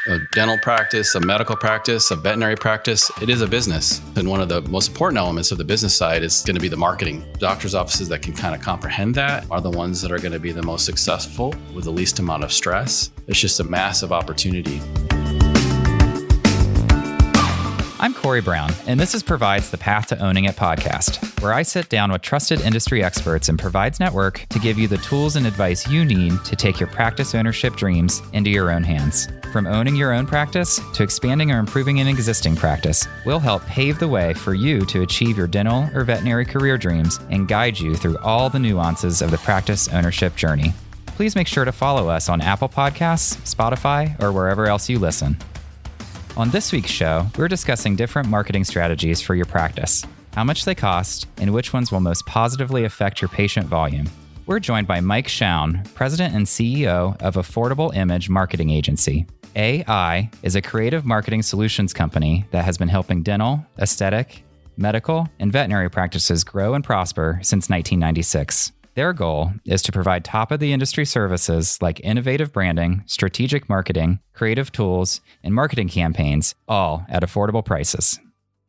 A dental practice, a medical practice, a veterinary practice, it is a business. And one of the most important elements of the business side is going to be the marketing. Doctors' offices that can kind of comprehend that are the ones that are going to be the most successful with the least amount of stress. It's just a massive opportunity. I'm Corey Brown, and this is Provides the Path to Owning It podcast, where I sit down with trusted industry experts in Provides Network to give you the tools and advice you need to take your practice ownership dreams into your own hands. From owning your own practice to expanding or improving an existing practice, we'll help pave the way for you to achieve your dental or veterinary career dreams and guide you through all the nuances of the practice ownership journey. Please make sure to follow us on Apple Podcasts, Spotify, or wherever else you listen. On this week's show, we're discussing different marketing strategies for your practice, how much they cost, and which ones will most positively affect your patient volume. We're joined by Mike Shoun, President and CEO of Affordable Image Marketing Agency. AI is a creative marketing solutions company that has been helping dental, aesthetic, medical, and veterinary practices grow and prosper since 1996. Their goal is to provide top-of-the-industry services like innovative branding, strategic marketing, creative tools, and marketing campaigns, all at affordable prices.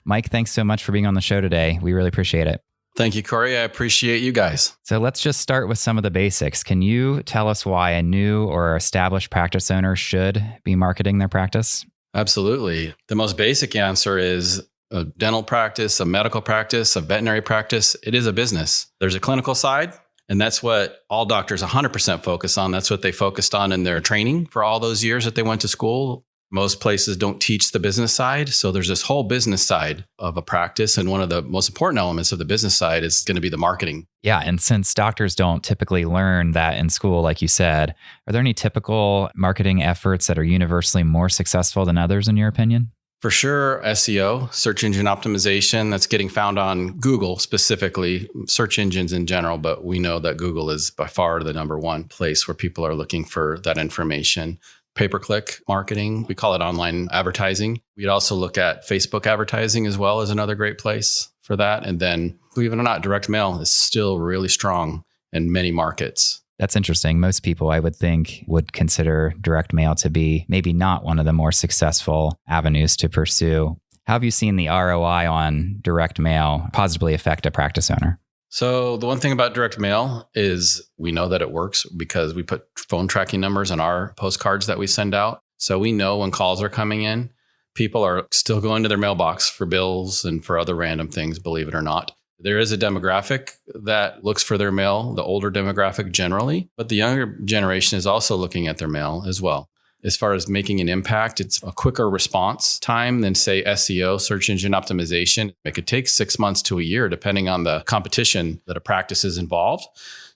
Mike, thanks so much for being on the show today. We really appreciate it. Thank you, Corey. I appreciate you guys. So let's just start with some of the basics. Can you tell us why a new or established practice owner should be marketing their practice? Absolutely. The most basic answer is a dental practice, a medical practice, a veterinary practice. It is a business. There's a clinical side. And that's what all doctors 100% focus on. That's what they focused on in their training for all those years that they went to school. Most places don't teach the business side. So there's this whole business side of a practice. And one of the most important elements of the business side is going to be the marketing. Yeah. And since doctors don't typically learn that in school, like you said, are there any typical marketing efforts that are universally more successful than others, in your opinion? For sure, SEO, search engine optimization, that's getting found on Google specifically, search engines in general, but we know that Google is by far the number one place where people are looking for that information. Pay-per-click marketing, we call it online advertising. We'd also look at Facebook advertising as well as another great place for that. And then, believe it or not, direct mail is still really strong in many markets. That's interesting. Most people, I would think, would consider direct mail to be maybe not one of the more successful avenues to pursue. How have you seen the ROI on direct mail positively affect a practice owner? So the one thing about direct mail is we know that it works because we put phone tracking numbers on our postcards that we send out. So we know when calls are coming in, people are still going to their mailbox for bills and for other random things, believe it or not. There is a demographic that looks for their mail, the older demographic generally, but the younger generation is also looking at their mail as well. As far as making an impact, it's a quicker response time than, say, SEO, search engine optimization. It could take 6 months to a year, depending on the competition that a practice is involved.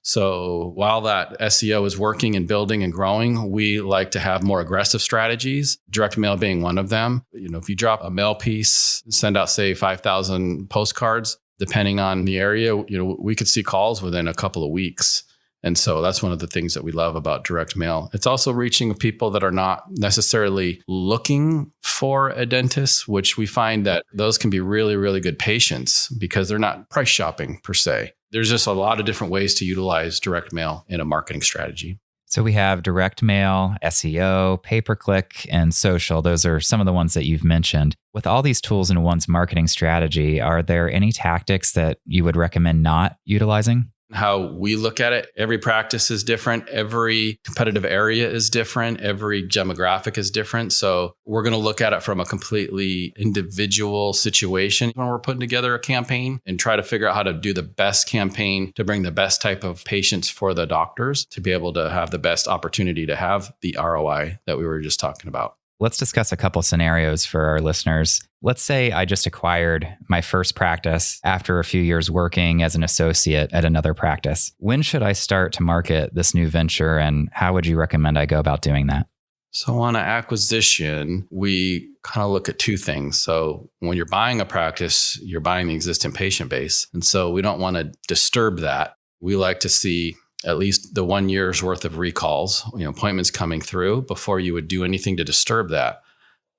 So while that SEO is working and building and growing, we like to have more aggressive strategies, direct mail being one of them. If you drop a mail piece, send out, say, 5,000 postcards, depending on the area, we could see calls within a couple of weeks. And so that's one of the things that we love about direct mail. It's also reaching people that are not necessarily looking for a dentist, which we find that those can be really, really good patients because they're not price shopping per se. There's just a lot of different ways to utilize direct mail in a marketing strategy. So we have direct mail, SEO, pay-per-click, and social. Those are some of the ones that you've mentioned. With all these tools in one's marketing strategy, are there any tactics that you would recommend not utilizing? How we look at it, every practice is different. Every competitive area is different. Every demographic is different. So we're going to look at it from a completely individual situation when we're putting together a campaign and try to figure out how to do the best campaign to bring the best type of patients for the doctors to be able to have the best opportunity to have the ROI that we were just talking about. Let's discuss a couple scenarios for our listeners. Let's say I just acquired my first practice after a few years working as an associate at another practice. When should I start to market this new venture, and how would you recommend I go about doing that? So on an acquisition, we kind of look at two things. So when you're buying a practice, you're buying the existing patient base. And so we don't want to disturb that. We like to see at least the 1 year's worth of recalls, appointments coming through before you would do anything to disturb that.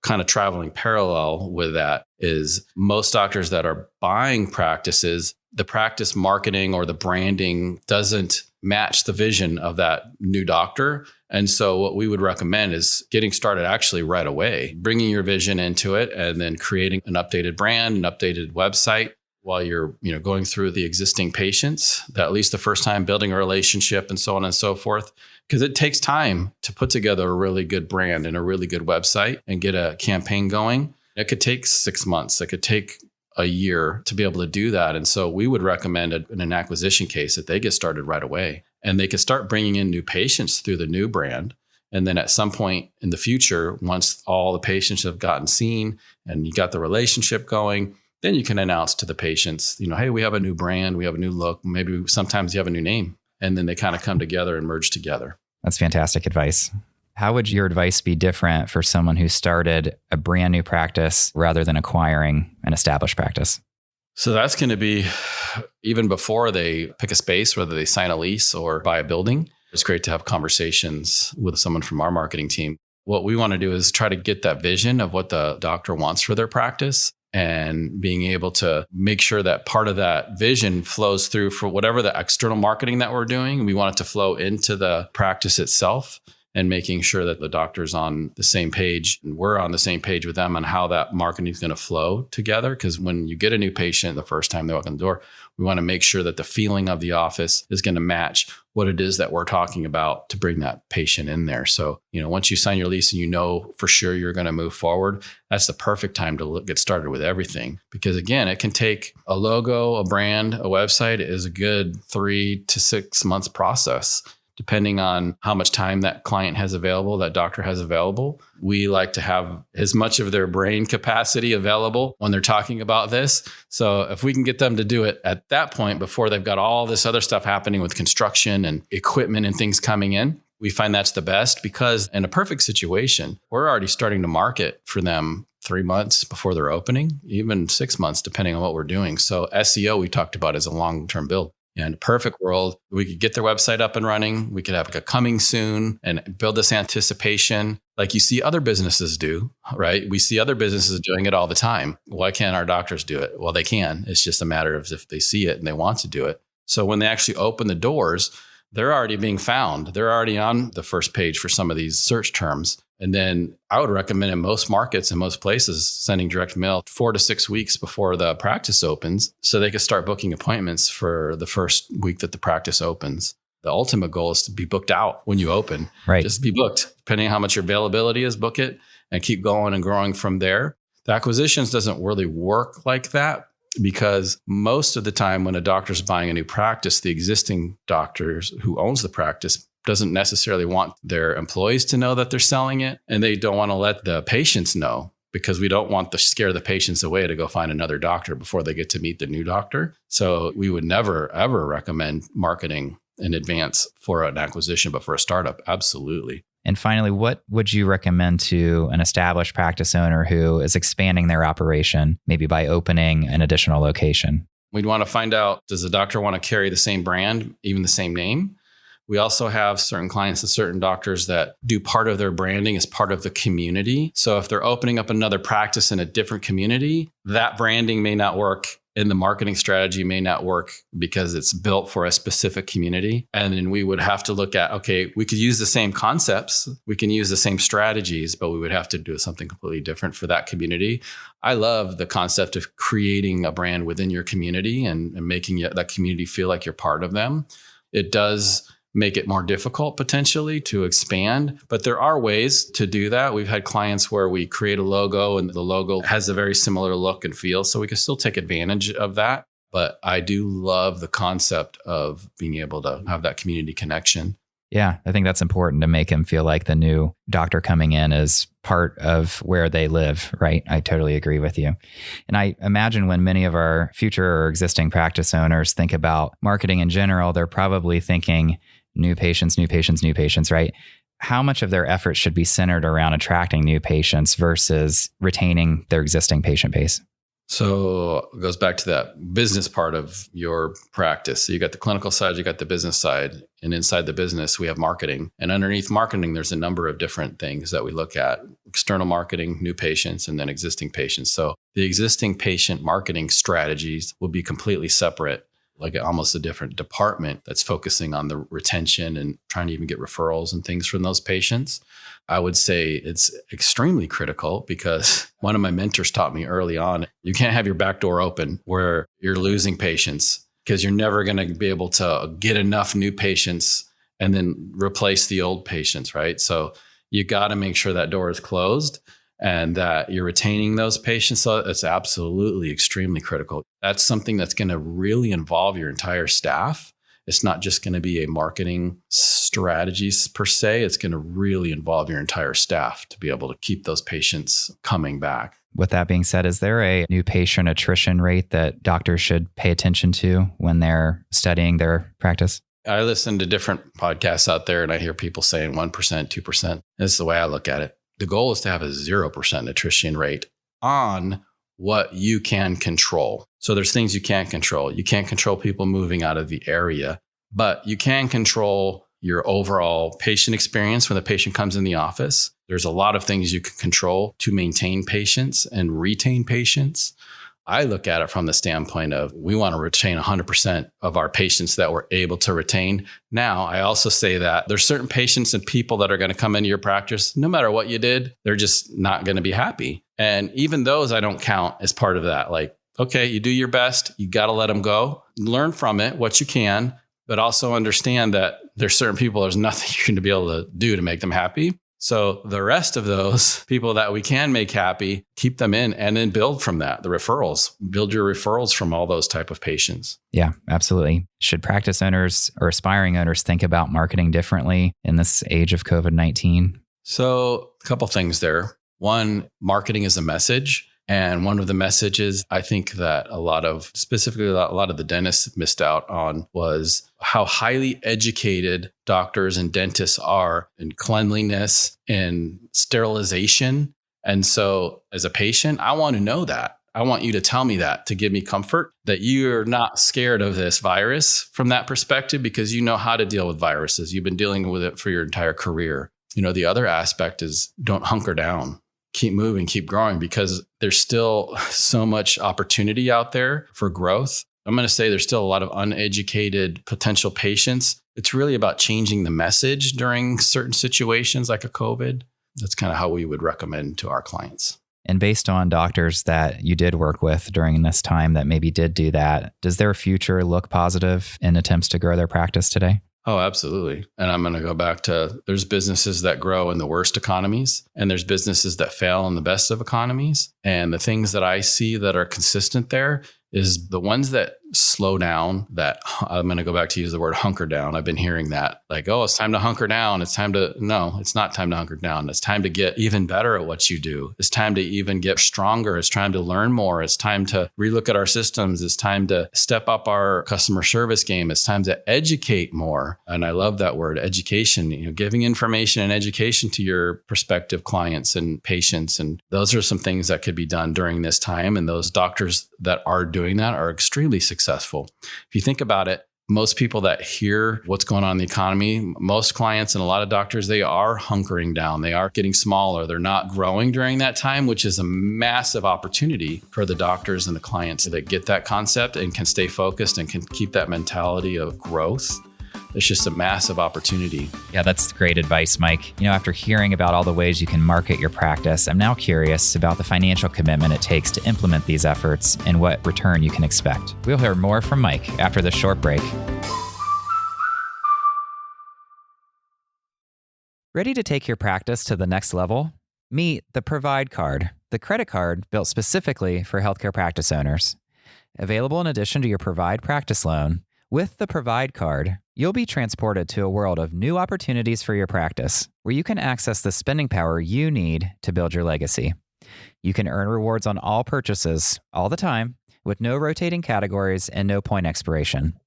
Kind of traveling parallel with that is most doctors that are buying practices, the practice marketing or the branding doesn't match the vision of that new doctor. And so what we would recommend is getting started actually right away, bringing your vision into it and then creating an updated brand, an updated website while you're, going through the existing patients, that at least the first time building a relationship and so on and so forth. Because it takes time to put together a really good brand and a really good website and get a campaign going. It could take 6 months. It could take a year to be able to do that. And so we would recommend in an acquisition case that they get started right away and they could start bringing in new patients through the new brand. And then at some point in the future, once all the patients have gotten seen and you got the relationship going, then you can announce to the patients, hey, we have a new brand, we have a new look. Maybe sometimes you have a new name, and then they kind of come together and merge together. That's fantastic advice. How would your advice be different for someone who started a brand new practice rather than acquiring an established practice? So that's going to be even before they pick a space, whether they sign a lease or buy a building. It's great to have conversations with someone from our marketing team. What we want to do is try to get that vision of what the doctor wants for their practice and being able to make sure that part of that vision flows through for whatever the external marketing that we're doing. We want it to flow into the practice itself and making sure that the doctor's on the same page and we're on the same page with them on how that marketing is going to flow together. Because when you get a new patient the first time they walk in the door, we want to make sure that the feeling of the office is going to match what it is that we're talking about to bring that patient in there. So, once you sign your lease and you know for sure you're going to move forward, that's the perfect time to get started with everything. Because again, it can take a logo, a brand, a website is a good 3 to 6 months process, depending on how much time that client has available, that doctor has available. We like to have as much of their brain capacity available when they're talking about this. So if we can get them to do it at that point before they've got all this other stuff happening with construction and equipment and things coming in, we find that's the best because in a perfect situation, we're already starting to market for them 3 months before they're opening, even 6 months, depending on what we're doing. So SEO we talked about as a long-term build. In a perfect world, we could get their website up and running. We could have a coming soon and build this anticipation like you see other businesses do, right? We see other businesses doing it all the time. Why can't our doctors do it? Well, they can. It's just a matter of if they see it and they want to do it. So when they actually open the doors, they're already being found. They're already on the first page for some of these search terms. And then I would recommend in most markets and most places sending direct mail 4 to 6 weeks before the practice opens so they can start booking appointments for the first week that the practice opens. The ultimate goal is to be booked out when you open. Right. Just be booked. Depending on how much your availability is, book it and keep going and growing from there. The acquisitions doesn't really work like that because most of the time when a doctor's buying a new practice, the existing doctors who owns the practice doesn't necessarily want their employees to know that they're selling it. And they don't want to let the patients know because we don't want to scare the patients away to go find another doctor before they get to meet the new doctor. So we would never, ever recommend marketing in advance for an acquisition, but for a startup, absolutely. And finally, what would you recommend to an established practice owner who is expanding their operation, maybe by opening an additional location? We'd want to find out, does the doctor want to carry the same brand, even the same name? We also have certain clients and certain doctors that do part of their branding as part of the community. So if they're opening up another practice in a different community, that branding may not work and the marketing strategy may not work because it's built for a specific community. And then we would have to look at, okay, we could use the same concepts, we can use the same strategies, but we would have to do something completely different for that community. I love the concept of creating a brand within your community and making that community feel like you're part of them. It does make it more difficult potentially to expand, but there are ways to do that. We've had clients where we create a logo and the logo has a very similar look and feel, so we can still take advantage of that. But I do love the concept of being able to have that community connection. Yeah, I think that's important to make him feel like the new doctor coming in is part of where they live, right? I totally agree with you. And I imagine when many of our future or existing practice owners think about marketing in general, they're probably thinking new patients, right? How much of their effort should be centered around attracting new patients versus retaining their existing patient base? So it goes back to that business part of your practice. So you got the clinical side, you got the business side, and inside the business, we have marketing. And underneath marketing, there's a number of different things that we look at: external marketing, new patients, and then existing patients. So the existing patient marketing strategies will be completely separate. like almost a different department that's focusing on the retention and trying to even get referrals and things from those patients. I would say it's extremely critical because one of my mentors taught me early on, you can't have your back door open where you're losing patients because you're never going to be able to get enough new patients and then replace the old patients, right? So you got to make sure that door is closed and that you're retaining those patients. So it's absolutely extremely critical. That's something that's going to really involve your entire staff. It's not just going to be a marketing strategies per se. It's going to really involve your entire staff to be able to keep those patients coming back. With that being said, is there a new patient attrition rate that doctors should pay attention to when they're studying their practice? I listen to different podcasts out there and I hear people saying 1%, 2%. That's the way I look at it. The goal is to have a 0% attrition rate on what you can control. So there's things you can't control. You can't control people moving out of the area, but you can control your overall patient experience when the patient comes in the office. There's a lot of things you can control to maintain patients and retain patients. I look at it from the standpoint of we want to retain 100% of our patients that we're able to retain. Now, I also say that there's certain patients and people that are going to come into your practice, no matter what you did, they're just not going to be happy. And even those I don't count as part of that. Like, okay, you do your best. You got to let them go. Learn from it what you can, but also understand that there's certain people, there's nothing you're going to be able to do to make them happy. So the rest of those people that we can make happy, keep them in and then build from that. The referrals, build your referrals from all those type of patients. Yeah, absolutely. Should practice owners or aspiring owners think about marketing differently in this age of COVID-19? So a couple things there. One, marketing is a message. And one of the messages I think that specifically a lot of the dentists missed out on was how highly educated doctors and dentists are in cleanliness and sterilization. And so as a patient, I want to know that. I want you to tell me that to give me comfort that you're not scared of this virus from that perspective because you know how to deal with viruses. You've been dealing with it for your entire career. You know, the other aspect is don't hunker down. Keep moving, keep growing because there's still so much opportunity out there for growth. I'm going to say there's still a lot of uneducated potential patients. It's really about changing the message during certain situations like a COVID. That's kind of how we would recommend to our clients. And based on doctors that you did work with during this time that maybe did do that, does their future look positive in attempts to grow their practice today? Oh, absolutely. And I'm going to go back to there's businesses that grow in the worst economies and there's businesses that fail in the best of economies. And the things that I see that are consistent there is the ones that slow down, that I'm going to go back to use the word hunker down. I've been hearing that like, oh, it's time to hunker down. No, it's not time to hunker down. It's time to get even better at what you do. It's time to even get stronger. It's time to learn more. It's time to relook at our systems. It's time to step up our customer service game. It's time to educate more. And I love that word, education, giving information and education to your prospective clients and patients. And those are some things that could be done during this time. And those doctors that are doing that are extremely successful. If you think about it, most people that hear what's going on in the economy, most clients and a lot of doctors, they are hunkering down. They are getting smaller. They're not growing during that time, which is a massive opportunity for the doctors and the clients that get that concept and can stay focused and can keep that mentality of growth. It's just a massive opportunity. Yeah, that's great advice, Mike. After hearing about all the ways you can market your practice, I'm now curious about the financial commitment it takes to implement these efforts and what return you can expect. We'll hear more from Mike after this short break. Ready to take your practice to the next level? Meet the Provide Card, the credit card built specifically for healthcare practice owners. Available in addition to your Provide practice loan, with the Provide Card, you'll be transported to a world of new opportunities for your practice, where you can access the spending power you need to build your legacy. You can earn rewards on all purchases, all the time, with no rotating categories and no point expiration.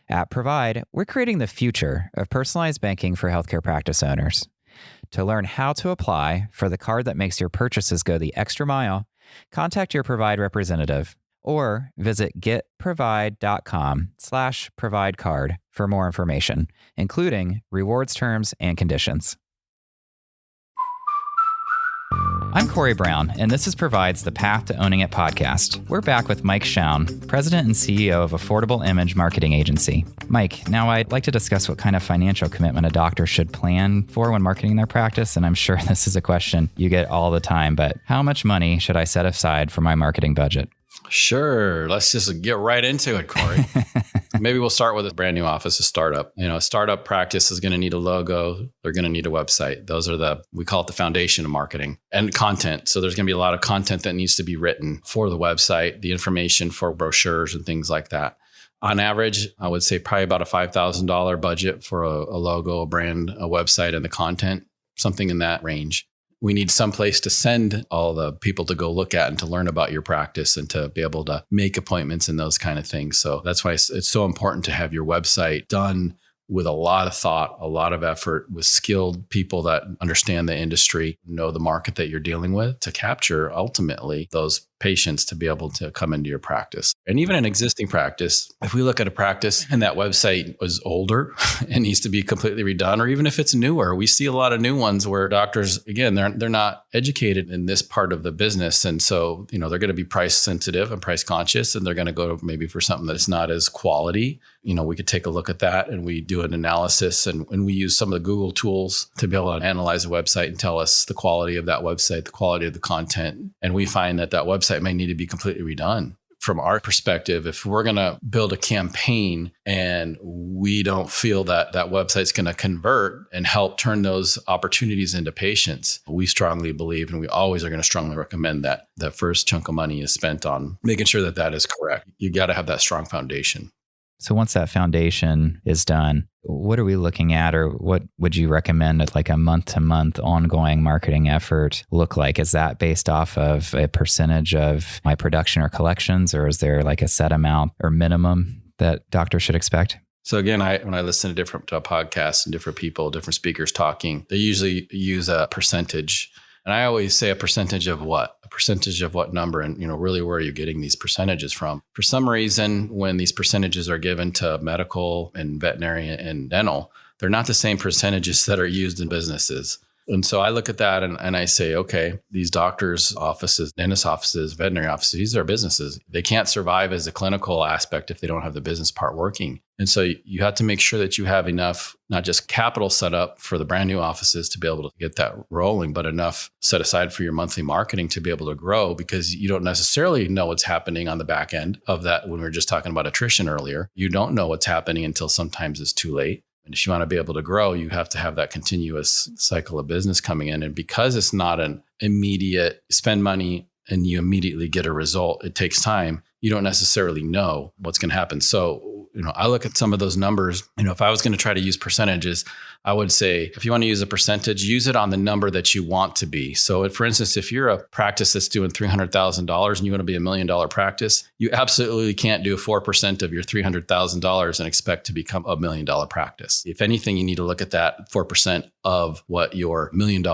At Provide, we're creating the future of personalized banking for healthcare practice owners. To learn how to apply for the card that makes your purchases go the extra mile, contact your Provide representative or visit getprovide.com/providecard for more information, including rewards terms and conditions. I'm Corey Brown, and this is Provides the Path to Owning It podcast. We're back with Mike Shoun, President and CEO of Affordable Image Marketing Agency. Mike, now I'd like to discuss what kind of financial commitment a doctor should plan for when marketing their practice, and I'm sure this is a question you get all the time, but how much money should I set aside for my marketing budget? Sure. Let's just get right into it, Corey. Maybe we'll start with a brand new office, a startup. A startup practice is going to need a logo. They're going to need a website. Those are we call it the foundation of marketing and content. So there's going to be a lot of content that needs to be written for the website, the information for brochures and things like that. On average, I would say probably about a $5,000 budget for a logo, a brand, a website, and the content, something in that range. We need some place to send all the people to go look at and to learn about your practice and to be able to make appointments and those kind of things. So that's why it's so important to have your website done with a lot of thought, a lot of effort, with skilled people that understand the industry, know the market that you're dealing with, to capture ultimately those patients to be able to come into your practice. And even an existing practice, if we look at a practice and that website was older and needs to be completely redone, or even if it's newer, we see a lot of new ones where doctors, again, they're not educated in this part of the business. And so, they're going to be price sensitive and price conscious, and they're going to go maybe for something that's not as quality. We could take a look at that, and we do an analysis, and we use some of the Google tools to be able to analyze a website and tell us the quality of that website, the quality of the content. And we find that website may need to be completely redone. From our perspective, if we're going to build a campaign and we don't feel that website's going to convert and help turn those opportunities into patients, we strongly believe, and we always are going to strongly recommend that first chunk of money is spent on making sure that is correct. You got to have that strong foundation. So once that foundation is done, what are we looking at, or what would you recommend at like a month-to-month ongoing marketing effort look like? Is that based off of a percentage of my production or collections, or is there like a set amount or minimum that doctors should expect? So again, when I listen to different podcasts and different people, different speakers talking, they usually use a percentage. And I always say a percentage of what? A percentage of what number? And, really, where are you getting these percentages from? For some reason, when these percentages are given to medical and veterinary and dental, they're not the same percentages that are used in businesses. And so I look at that and I say, okay, these doctors' offices, dentist offices, veterinary offices, these are businesses. They can't survive as a clinical aspect if they don't have the business part working. And so you have to make sure that you have enough, not just capital set up for the brand new offices to be able to get that rolling, but enough set aside for your monthly marketing to be able to grow, because you don't necessarily know what's happening on the back end of that. When we were just talking about attrition earlier, you don't know what's happening until sometimes it's too late. And if you want to be able to grow, you have to have that continuous cycle of business coming in. And because it's not an immediate spend money and you immediately get a result, it takes time. You don't necessarily know what's going to happen. So, I look at some of those numbers. If I was going to try to use percentages, I would say, if you want to use a percentage, use it on the number that you want to be. So for instance, if you're a practice that's doing $300,000 and you want to be $1 million practice, you absolutely can't do 4% of your $300,000 and expect to become $1 million practice. If anything, you need to look at that 4% of what your $1 million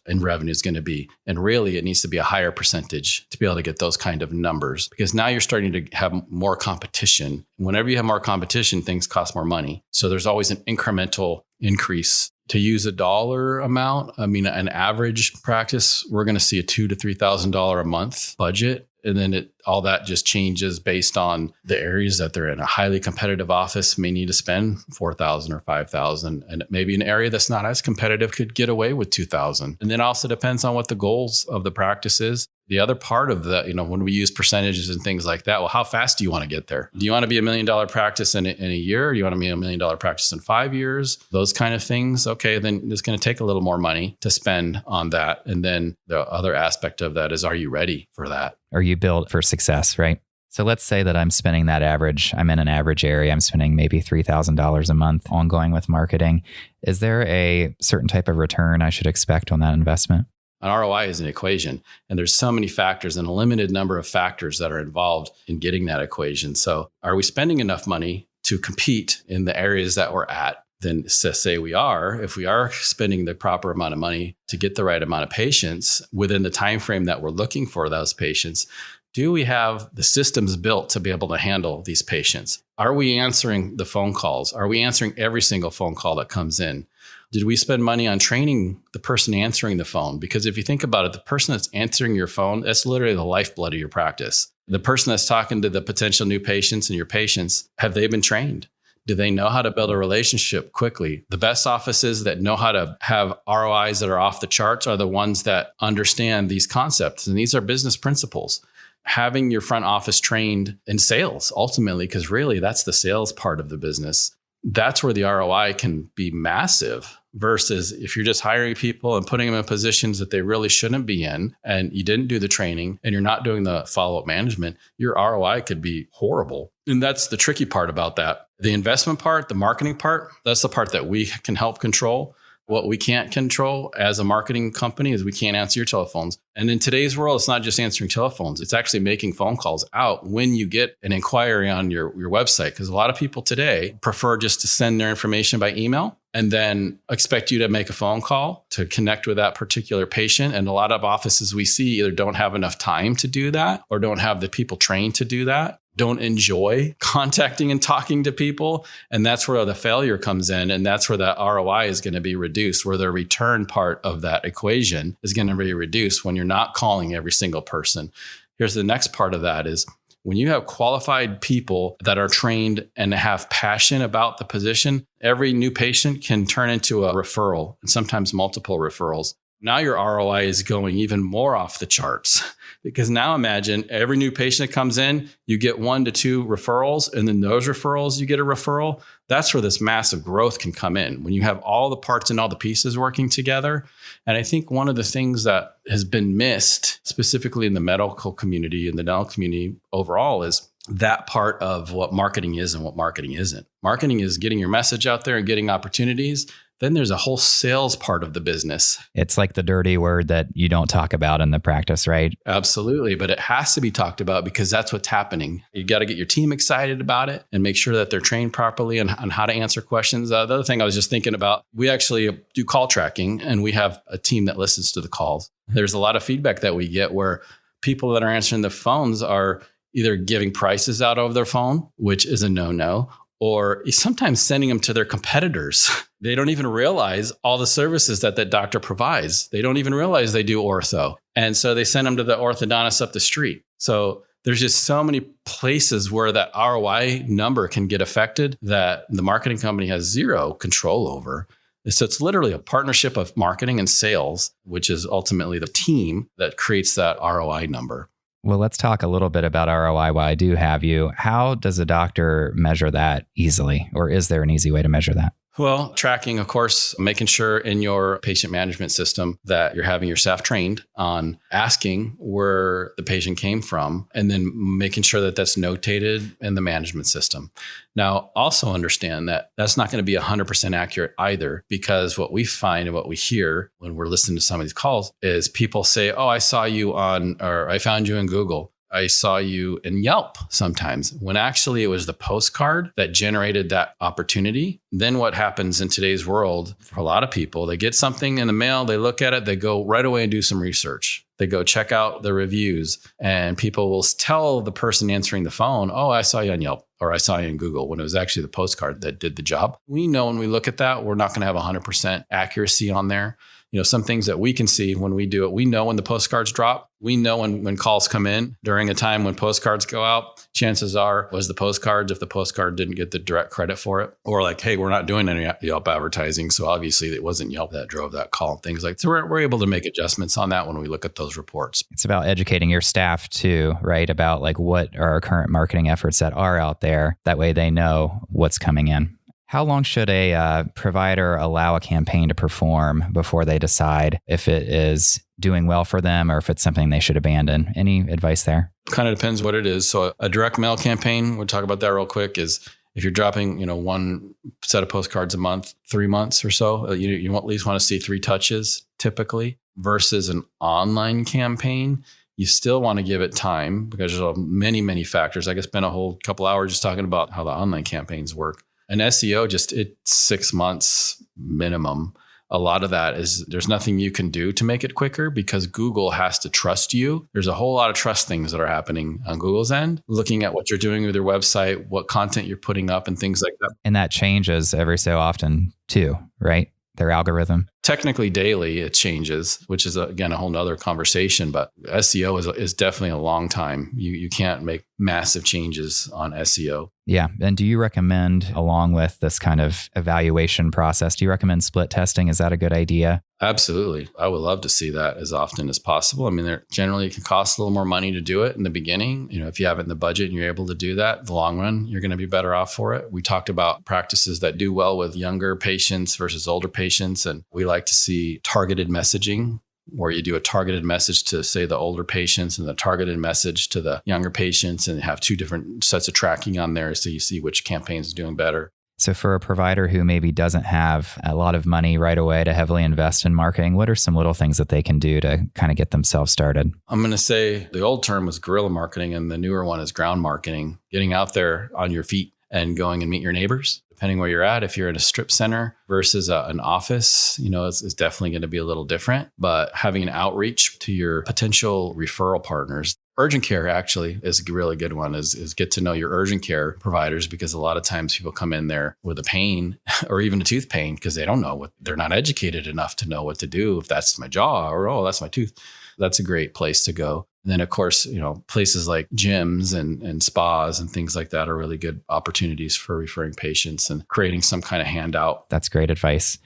in revenue is going to be. And really, it needs to be a higher percentage to be able to get those kind of numbers, because now you're starting to have more competition. Whenever you have more competition, things cost more money. So there's always an incremental increase. To use a dollar amount, an average practice, we're going to see a $2,000 to $3,000 a month budget. And then all that just changes based on the areas that they're in. A highly competitive office may need to spend $4,000 or $5,000, and maybe an area that's not as competitive could get away with $2,000. And then also depends on what the goals of the practice is. The other part of that, when we use percentages and things like that, well, how fast do you want to get there? Do you want to be $1 million practice in a year? Or do you want to be $1 million practice in 5 years? Those kind of things. Okay, then it's going to take a little more money to spend on that. And then the other aspect of that is, are you ready for that? Are you built for success, right? So let's say that I'm spending that average. I'm in an average area. I'm spending maybe $3,000 a month ongoing with marketing. Is there a certain type of return I should expect on that investment? An ROI is an equation, and there's so many factors and a limited number of factors that are involved in getting that equation. So are we spending enough money to compete in the areas that we're at? Then say we are. If we are spending the proper amount of money to get the right amount of patients within the time frame that we're looking for those patients, do we have the systems built to be able to handle these patients? Are we answering the phone calls? Are we answering every single phone call that comes in? Did we spend money on training the person answering the phone? Because if you think about it, the person that's answering your phone, that's literally the lifeblood of your practice. The person that's talking to the potential new patients and your patients, have they been trained? Do they know how to build a relationship quickly? The best offices that know how to have ROIs that are off the charts are the ones that understand these concepts. And these are business principles. Having your front office trained in sales, ultimately, because really that's the sales part of the business. That's where the ROI can be massive versus if you're just hiring people and putting them in positions that they really shouldn't be in, and you didn't do the training and you're not doing the follow-up management, your ROI could be horrible. And that's the tricky part about that. The investment part, the marketing part, that's the part that we can help control. What we can't control as a marketing company is we can't answer your telephones. And in today's world, it's not just answering telephones. It's actually making phone calls out when you get an inquiry on your website. Because a lot of people today prefer just to send their information by email and then expect you to make a phone call to connect with that particular patient. And a lot of offices we see either don't have enough time to do that or don't have the people trained to do that, don't enjoy contacting and talking to people. And that's where the failure comes in. And that's where that ROI is going to be reduced, where the return part of that equation is going to be reduced when you're not calling every single person. Here's the next part of that is when you have qualified people that are trained and have passion about the position, every new patient can turn into a referral and sometimes multiple referrals. Now your ROI is going even more off the charts because now imagine every new patient that comes in, you get 1 to 2 referrals, and then those referrals, you get a referral. That's where this massive growth can come in when you have all the parts and all the pieces working together. And I think one of the things that has been missed, specifically in the medical community and the dental community overall, is that part of what marketing is and what marketing isn't. Marketing is getting your message out there and getting opportunities. Then there's a whole sales part of the business. It's like the dirty word that you don't talk about in the practice, right? Absolutely. But it has to be talked about because that's what's happening. You got to get your team excited about it and make sure that they're trained properly on how to answer questions. The other thing I was just thinking about, we actually do call tracking and we have a team that listens to the calls. There's a lot of feedback that we get where people that are answering the phones are either giving prices out over their phone, which is a no-no, or sometimes sending them to their competitors. They don't even realize all the services that doctor provides. They don't even realize they do ortho. And so they send them to the orthodontist up the street. So there's just so many places where that ROI number can get affected that the marketing company has zero control over. So it's literally a partnership of marketing and sales, which is ultimately the team that creates that ROI number. Well, let's talk a little bit about ROI while I do have you. How does a doctor measure that easily? Or is there an easy way to measure that? Well, tracking, of course, making sure in your patient management system that you're having your staff trained on asking where the patient came from, and then making sure that that's notated in the management system. Now, also understand that that's not going to be 100% accurate either, because what we find and what we hear when we're listening to some of these calls is people say, oh, I saw you or I found you in Google. I saw you in Yelp sometimes, when actually it was the postcard that generated that opportunity. Then what happens in today's world for a lot of people, they get something in the mail, they look at it, they go right away and do some research. They go check out the reviews, and people will tell the person answering the phone, oh, I saw you on Yelp or I saw you in Google, when it was actually the postcard that did the job. We know when we look at that, we're not going to have 100% accuracy on there. You know, some things that we can see when we do it, we know when the postcards drop. We know when calls come in during a time when postcards go out. Chances are was the postcards if the postcard didn't get the direct credit for it. Or like, hey, we're not doing any Yelp advertising. So obviously it wasn't Yelp that drove that call. Things like that. So we're able to make adjustments on that when we look at those reports. It's about educating your staff too, right? About like what are our current marketing efforts that are out there. That way they know what's coming in. How long should a provider allow a campaign to perform before they decide if it is doing well for them or if it's something they should abandon? Any advice there? Kind of depends what it is. So a direct mail campaign, we'll talk about that real quick, is if you're dropping, one set of postcards a month, 3 months or so, you at least want to see 3 touches typically, versus an online campaign. You still want to give it time because there's many, many factors. I could spend a whole couple hours just talking about how the online campaigns work. An SEO, it's 6 months minimum. A lot of that is there's nothing you can do to make it quicker because Google has to trust you. There's a whole lot of trust things that are happening on Google's end, looking at what you're doing with your website, what content you're putting up and things like that. And that changes every so often too, right? their algorithm? Technically daily it changes, which is again a whole nother conversation, but SEO is definitely a long time. You can't make massive changes on SEO. Yeah. And do you recommend, along with this kind of evaluation process, do you recommend split testing? Is that a good idea? Absolutely. I would love to see that as often as possible. I mean, there generally it can cost a little more money to do it in the beginning. If you have it in the budget and you're able to do that, in the long run, you're going to be better off for it. We talked about practices that do well with younger patients versus older patients. And we like to see targeted messaging, where you do a targeted message to, say, the older patients and the targeted message to the younger patients, and have two different sets of tracking on there so you see which campaign is doing better. So for a provider who maybe doesn't have a lot of money right away to heavily invest in marketing, what are some little things that they can do to kind of get themselves started? I'm going to say the old term was guerrilla marketing and the newer one is ground marketing, getting out there on your feet and going and meet your neighbors. Depending where you're at, if you're in a strip center versus an office, is definitely going to be a little different. But having an outreach to your potential referral partners. Urgent care actually is a really good one, is get to know your urgent care providers, because a lot of times people come in there with a pain or even a tooth pain because they don't know they're not educated enough to know what to do. If that's my jaw or, oh, that's my tooth. That's a great place to go. And then, of course, places like gyms and spas and things like that are really good opportunities for referring patients and creating some kind of handout. That's great advice.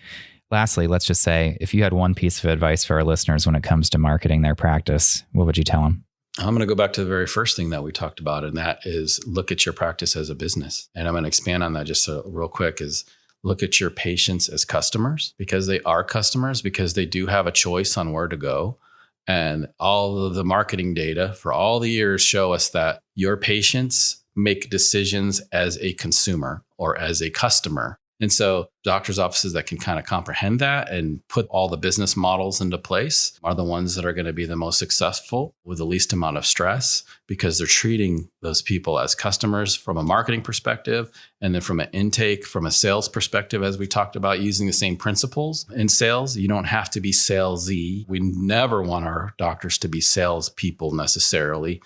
Lastly, let's just say, if you had one piece of advice for our listeners when it comes to marketing their practice, what would you tell them? I'm going to go back to the very first thing that we talked about, and that is look at your practice as a business. And I'm going to expand on that just real quick, is look at your patients as customers, because they are customers, because they do have a choice on where to go. And all of the marketing data for all the years show us that your patients make decisions as a consumer or as a customer. And so doctors' offices that can kind of comprehend that and put all the business models into place are the ones that are going to be the most successful with the least amount of stress, because they're treating those people as customers from a marketing perspective, and then from an intake, from a sales perspective, as we talked about, using the same principles in sales. You don't have to be salesy. We never want our doctors to be salespeople necessarily.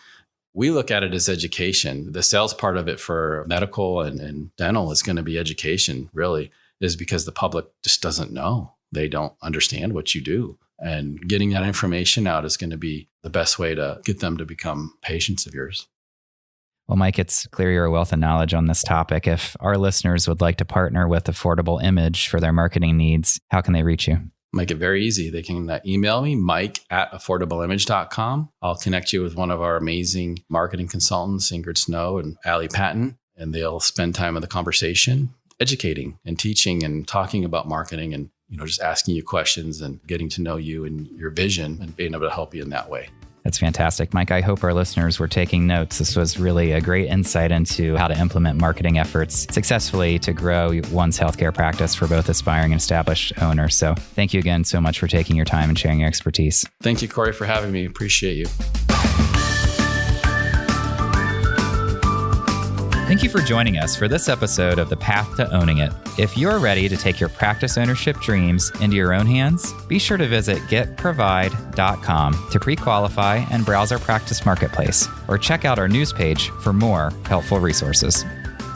We look at it as education. The sales part of it for medical and dental is going to be education, really, is because the public just doesn't know. They don't understand what you do. And getting that information out is going to be the best way to get them to become patients of yours. Well, Mike, it's clear you're a wealth of knowledge on this topic. If our listeners would like to partner with Affordable Image for their marketing needs, how can they reach you? Make it very easy. They can email me, mike@affordableimage.com. I'll connect you with one of our amazing marketing consultants, Ingrid Snow and Allie Patton, and they'll spend time in the conversation, educating and teaching and talking about marketing and, just asking you questions and getting to know you and your vision and being able to help you in that way. That's fantastic. Mike, I hope our listeners were taking notes. This was really a great insight into how to implement marketing efforts successfully to grow one's healthcare practice for both aspiring and established owners. So thank you again so much for taking your time and sharing your expertise. Thank you, Corey, for having me. Appreciate you. Thank you for joining us for this episode of The Path to Owning It. If you're ready to take your practice ownership dreams into your own hands, be sure to visit getprovide.com to pre-qualify and browse our practice marketplace, or check out our news page for more helpful resources.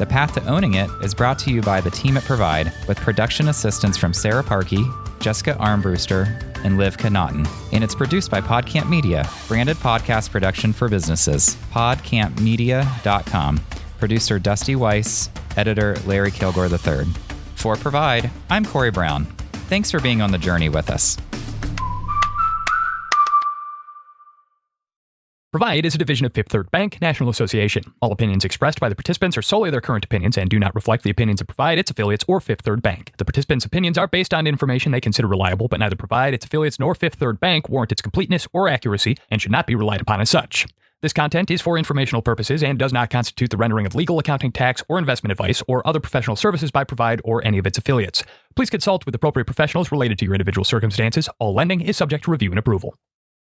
The Path to Owning It is brought to you by the team at Provide, with production assistance from Sarah Parkey, Jessica Armbruster, and Liv Connaughton. And it's produced by PodCamp Media, branded podcast production for businesses. podcampmedia.com. Producer Dusty Weiss, editor Larry Kilgore III. For Provide, I'm Corey Brown. Thanks for being on the journey with us. Provide is a division of Fifth Third Bank, National Association. All opinions expressed by the participants are solely their current opinions and do not reflect the opinions of Provide, its affiliates, or Fifth Third Bank. The participants' opinions are based on information they consider reliable, but neither Provide, its affiliates, nor Fifth Third Bank warrant its completeness or accuracy and should not be relied upon as such. This content is for informational purposes and does not constitute the rendering of legal, accounting, tax, or investment advice or other professional services by Provide or any of its affiliates. Please consult with appropriate professionals related to your individual circumstances. All lending is subject to review and approval.